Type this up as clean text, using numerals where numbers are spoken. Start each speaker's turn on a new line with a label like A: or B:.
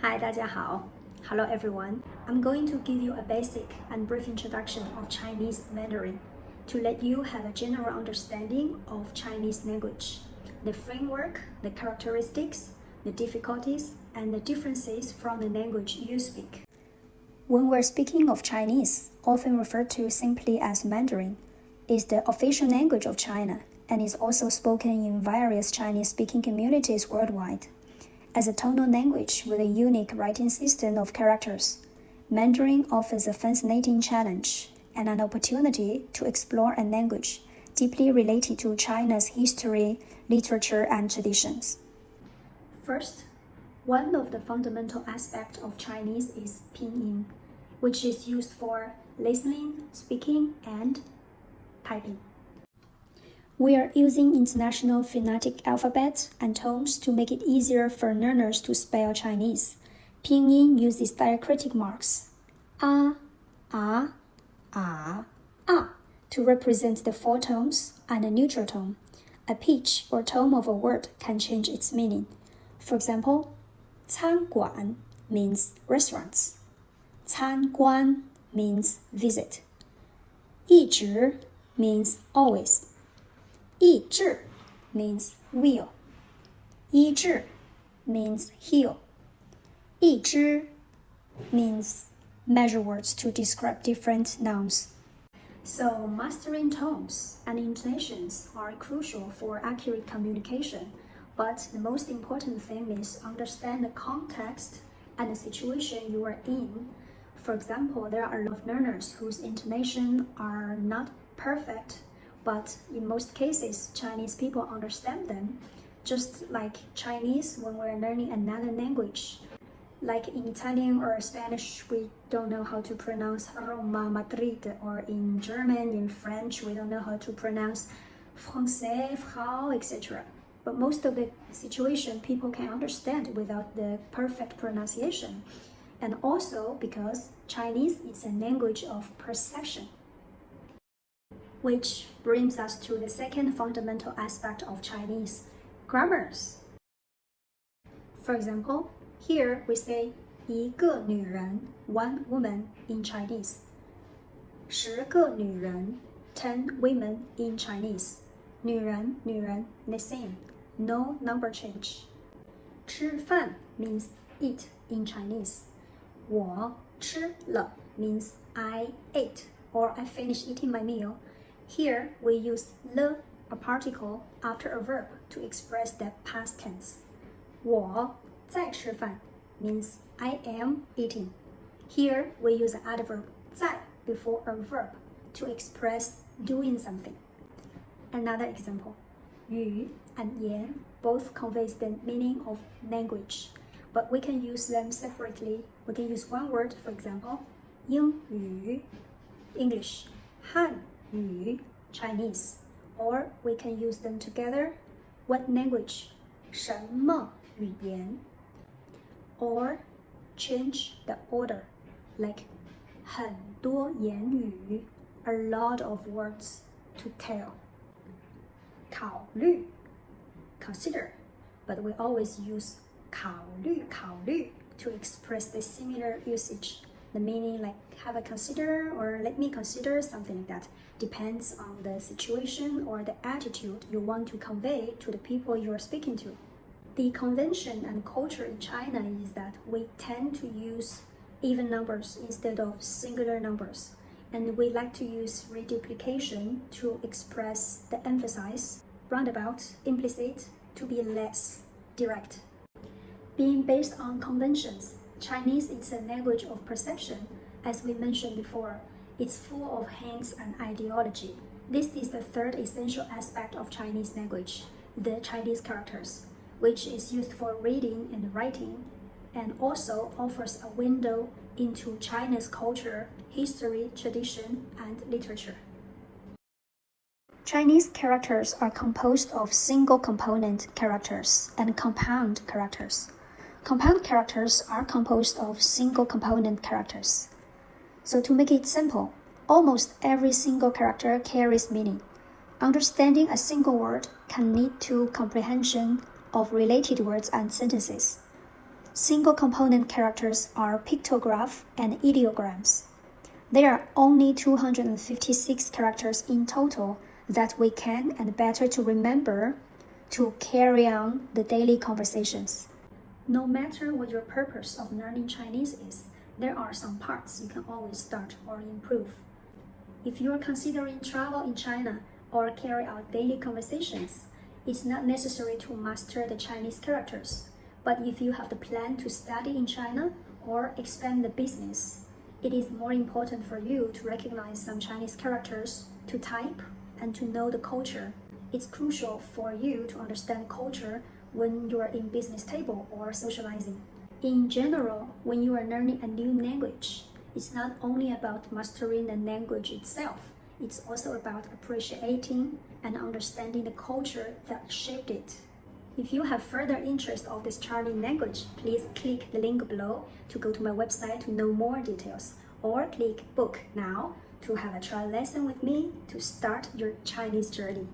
A: Hi, 大家好. Hello everyone. I'm going to give you a basic and brief introduction of Chinese Mandarin to let you have a general understanding of Chinese language, the framework, the characteristics, the difficulties, and the differences from the language you speak. When we're speaking of Chinese, often referred to simply as Mandarin, is the official language of China and is also spoken in various Chinese-speaking communities worldwide. As a tonal language with a unique writing system of characters, Mandarin offers a fascinating challenge and an opportunity to explore a language deeply related to China's history, literature, and traditions. First, one of the fundamental aspects of Chinese is pinyin, which is used for listening, speaking, and typing. We are using international phonetic alphabet and tones to make it easier for learners to spell Chinese. Pinyin uses diacritic marks a, to represent the four tones and a neutral tone. A pitch or tone of a word can change its meaning. For example, 餐馆 means restaurants. 参观 means visit. 一直 means always. 一致 means wheel. 一致 means heel. 一支 means measure words to describe different nouns. So mastering tones and intonations are crucial for accurate communication, but the most important thing is understand the context and the situation you are in. For example, there are a lot of learners whose intonation are not perfect, but in most cases, Chinese people understand them, just like Chinese when we're learning another language. Like in Italian or Spanish, we don't know how to pronounce Roma, Madrid, or in German, in French, we don't know how to pronounce Français, Frau, etc. But most of the situation people can understand without the perfect pronunciation. And also because Chinese is a language of perception. Which brings us to the second fundamental aspect of Chinese, grammars. For example, here we say 一个女人, one woman in Chinese. 十个女人, 10 women in Chinese. 女人, 女人, the same, no number change. 吃饭 means eat in Chinese. 我吃了 means I ate or I finished eating my meal. Here we use le, a particle, after a verb to express the past tense. 我在吃饭 means I am eating. Here we use an adverb 在 before a verb to express doing something. Another example, 语 and 言 both conveys the meaning of language, but we can use them separately. We can use one word, for example, 英语 English, 汉语 Chinese, or we can use them together. What language? 什么语言? Or change the order, like 很多言语 a lot of words to tell. 考虑 consider, but we always use 考虑 to express the similar usage. The meaning like have a consider or let me consider, something like that. Depends on the situation or the attitude you want to convey to the people you are speaking to. The convention and culture in China is that we tend to use even numbers instead of singular numbers. And we like to use reduplication to express the emphasis, roundabout, implicit, to be less direct. Being based on conventions, Chinese is a language of perception. As we mentioned before, it's full of hints and ideology. This is the third essential aspect of Chinese language, the Chinese characters, which is used for reading and writing, and also offers a window into China's culture, history, tradition, and literature. Chinese characters are composed of single component characters and compound characters. Compound characters are composed of single component characters. So to make it simple, almost every single character carries meaning. Understanding a single word can lead to comprehension of related words and sentences. Single component characters are pictograph and ideograms. There are only 256 characters in total that we can and better to remember to carry on the daily conversations. No matter what your purpose of learning Chinese is, there are some parts you can always start or improve. If you are considering travel in China or carry out daily conversations, it's not necessary to master the Chinese characters. But if you have the plan to study in China or expand the business, it is more important for you to recognize some Chinese characters, to type, and to know the culture. It's crucial for you to understand culture when you are in business table or socializing. In general, when you are learning a new language, it's not only about mastering the language itself, it's also about appreciating and understanding the culture that shaped it. If you have further interest of this Chinese language, please click the link below to go to my website to know more details, or click book now to have a trial lesson with me to start your Chinese journey.